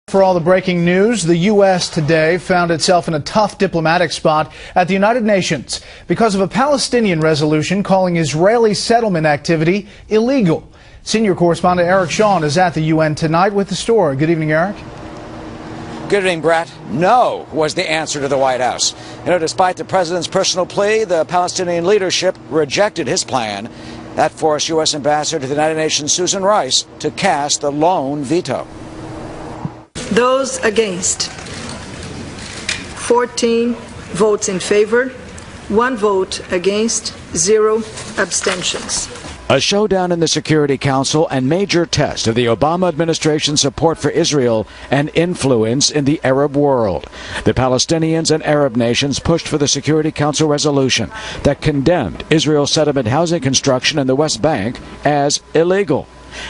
For all the breaking news, the U.S. today found itself in a tough diplomatic spot at the United Nations because of a Palestinian resolution calling Israeli settlement activity illegal. Senior correspondent Eric Shawn is at the UN tonight with the story. Good evening, Eric. Good evening, Brett. No was the answer to the White House. Despite the president's personal plea, the Palestinian leadership rejected his plan. That forced U.S. Ambassador to the United Nations Susan Rice to cast the lone veto. Those against, 14 votes in favor, 1 vote against, 0 abstentions. A showdown in the Security Council and major test of the Obama administration's support for Israel and influence in the Arab world. The Palestinians and Arab nations pushed for the Security Council resolution that condemned Israel's settlement housing construction in the West Bank as illegal.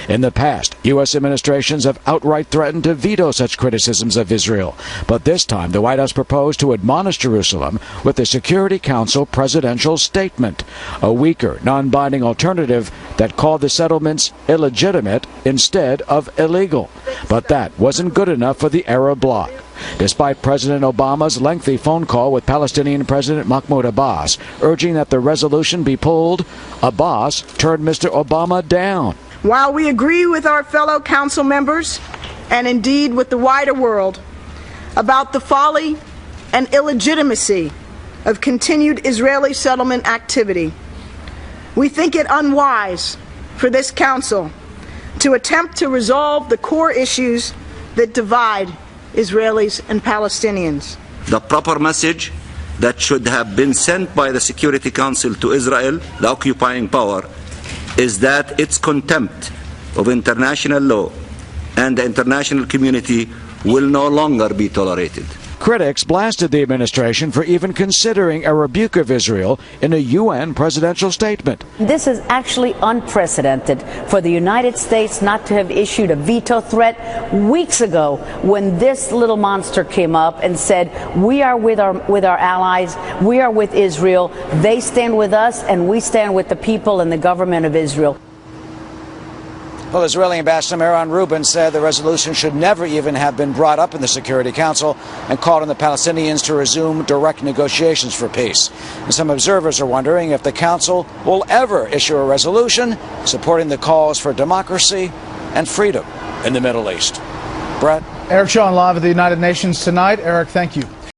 In the past, U.S. administrations have outright threatened to veto such criticisms of Israel. But this time, the White House proposed to admonish Jerusalem with the Security Council presidential statement, a weaker, non-binding alternative that called the settlements illegitimate instead of illegal. But that wasn't good enough for the Arab bloc. Despite President Obama's lengthy phone call with Palestinian President Mahmoud Abbas, urging that the resolution be pulled, Abbas turned Mr. Obama down. While we agree with our fellow council members, and indeed with the wider world, about the folly and illegitimacy of continued Israeli settlement activity, we think it unwise for this council to attempt to resolve the core issues that divide Israelis and Palestinians. The proper message that should have been sent by the Security Council to Israel, the occupying power, is that its contempt of international law and the international community will no longer be tolerated. Critics blasted the administration for even considering a rebuke of Israel in a UN presidential statement. This is actually unprecedented for the United States not to have issued a veto threat weeks ago when this little monster came up and said, we are with our allies, we are with Israel, they stand with us, and we stand with the people and the government of Israel. Well, Israeli Ambassador Meron Rubin said the resolution should never even have been brought up in the Security Council and called on the Palestinians to resume direct negotiations for peace. And some observers are wondering if the Council will ever issue a resolution supporting the calls for democracy and freedom in the Middle East. Brett? Eric Shawn live at the United Nations tonight. Eric, thank you.